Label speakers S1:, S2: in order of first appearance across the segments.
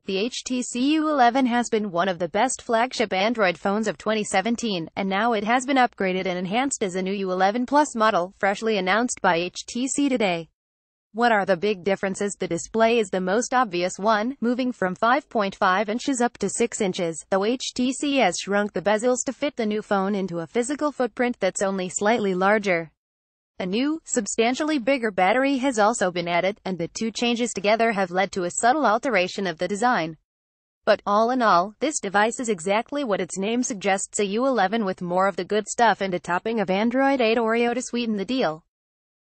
S1: The HTC U11 has been one of the best flagship Android phones of 2017, and now it has been upgraded and enhanced as a new U11 Plus model, freshly announced by HTC today. What are the big differences? The display is the most obvious one, moving from 5.5 inches up to 6 inches, though HTC has shrunk the bezels to fit the new phone into a physical footprint that's only slightly larger. A new, substantially bigger battery has also been added, and the two changes together have led to a subtle alteration of the design. But, all in all, this device is exactly what its name suggests, a U11 with more of the good stuff and a topping of Android 8 Oreo to sweeten the deal.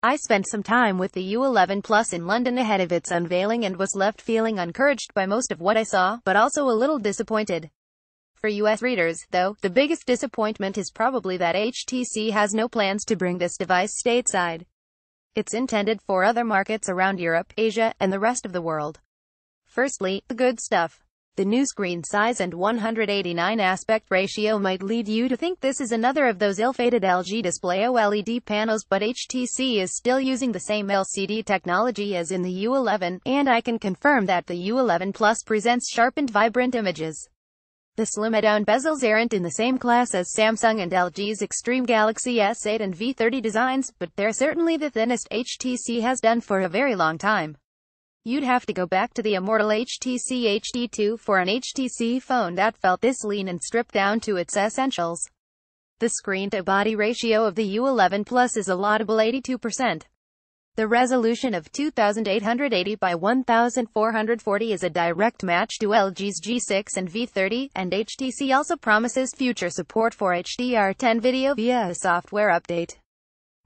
S1: I spent some time with the U11 Plus in London ahead of its unveiling and was left feeling encouraged by most of what I saw, but also a little disappointed. For US readers, though, the biggest disappointment is probably that HTC has no plans to bring this device stateside. It's intended for other markets around Europe, Asia, and the rest of the world. Firstly, the good stuff. The new screen size and 189 aspect ratio might lead you to think this is another of those ill-fated LG Display OLED panels, but HTC is still using the same LCD technology as in the U11, and I can confirm that the U11 Plus presents sharpened, vibrant images. The slimmed-down bezels aren't in the same class as Samsung and LG's Extreme Galaxy S8 and V30 designs, but they're certainly the thinnest HTC has done for a very long time. You'd have to go back to the immortal HTC HD2 for an HTC phone that felt this lean and stripped down to its essentials. The screen-to-body ratio of the U11 Plus is a laudable 82%. The resolution of 2880 by 1440 is a direct match to LG's G6 and V30, and HTC also promises future support for HDR10 video via a software update.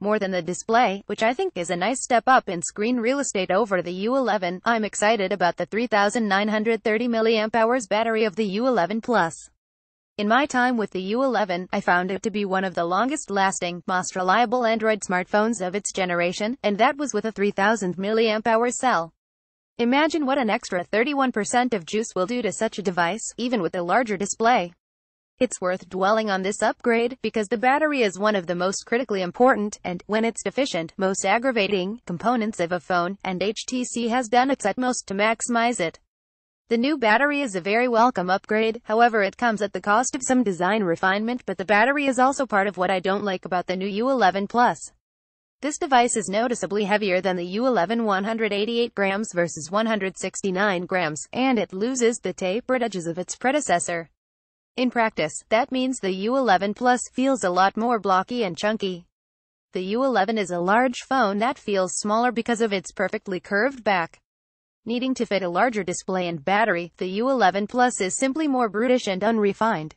S1: More than the display, which I think is a nice step up in screen real estate over the U11, I'm excited about the 3930 mAh battery of the U11 Plus. In my time with the U11, I found it to be one of the longest-lasting, most reliable Android smartphones of its generation, and that was with a 3000 mAh cell. Imagine what an extra 31% of juice will do to such a device, even with a larger display. It's worth dwelling on this upgrade, because the battery is one of the most critically important, and, when it's deficient, most aggravating, components of a phone, and HTC has done its utmost to maximize it. The new battery is a very welcome upgrade, however it comes at the cost of some design refinement, but the battery is also part of what I don't like about the new U11 Plus. This device is noticeably heavier than the U11, 188 grams versus 169 grams, and it loses the tapered edges of its predecessor. In practice, that means the U11 Plus feels a lot more blocky and chunky. The U11 is a large phone that feels smaller because of its perfectly curved back. Needing to fit a larger display and battery, the U11 Plus is simply more brutish and unrefined.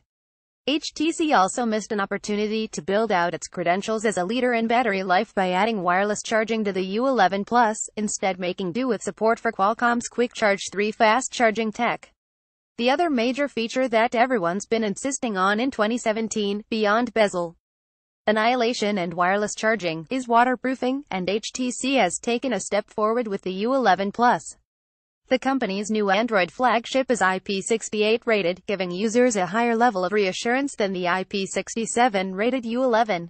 S1: HTC also missed an opportunity to build out its credentials as a leader in battery life by adding wireless charging to the U11 Plus, instead making do with support for Qualcomm's Quick Charge 3 fast charging tech. The other major feature that everyone's been insisting on in 2017, beyond bezel annihilation and wireless charging, is waterproofing, and HTC has taken a step forward with the U11 Plus. The company's new Android flagship is IP68 rated, giving users a higher level of reassurance than the IP67 rated U11.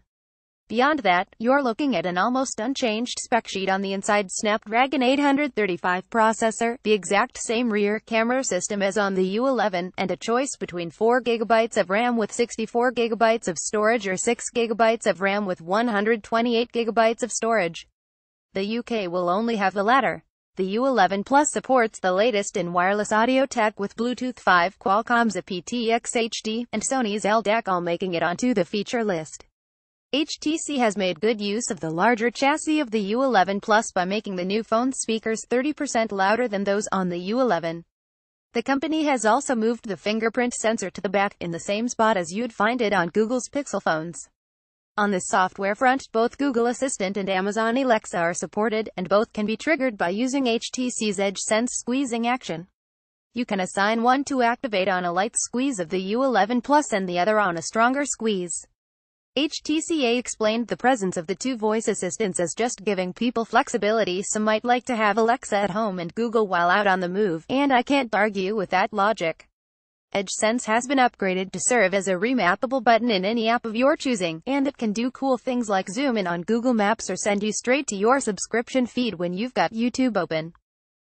S1: Beyond that, you're looking at an almost unchanged spec sheet on the inside. Snapdragon 835 processor, the exact same rear camera system as on the U11, and a choice between 4GB of RAM with 64GB of storage or 6GB of RAM with 128GB of storage. The UK will only have the latter. The U11 Plus supports the latest in wireless audio tech with Bluetooth 5, Qualcomm's aptX HD, and Sony's LDAC, all making it onto the feature list. HTC has made good use of the larger chassis of the U11 Plus by making the new phone's speakers 30% louder than those on the U11. The company has also moved the fingerprint sensor to the back, in the same spot as you'd find it on Google's Pixel phones. On the software front, both Google Assistant and Amazon Alexa are supported, and both can be triggered by using HTC's EdgeSense squeezing action. You can assign one to activate on a light squeeze of the U11 Plus and the other on a stronger squeeze. HTC explained the presence of the two voice assistants as just giving people flexibility. Some might like to have Alexa at home and Google while out on the move, and I can't argue with that logic. EdgeSense has been upgraded to serve as a remappable button in any app of your choosing, and it can do cool things like zoom in on Google Maps or send you straight to your subscription feed when you've got YouTube open.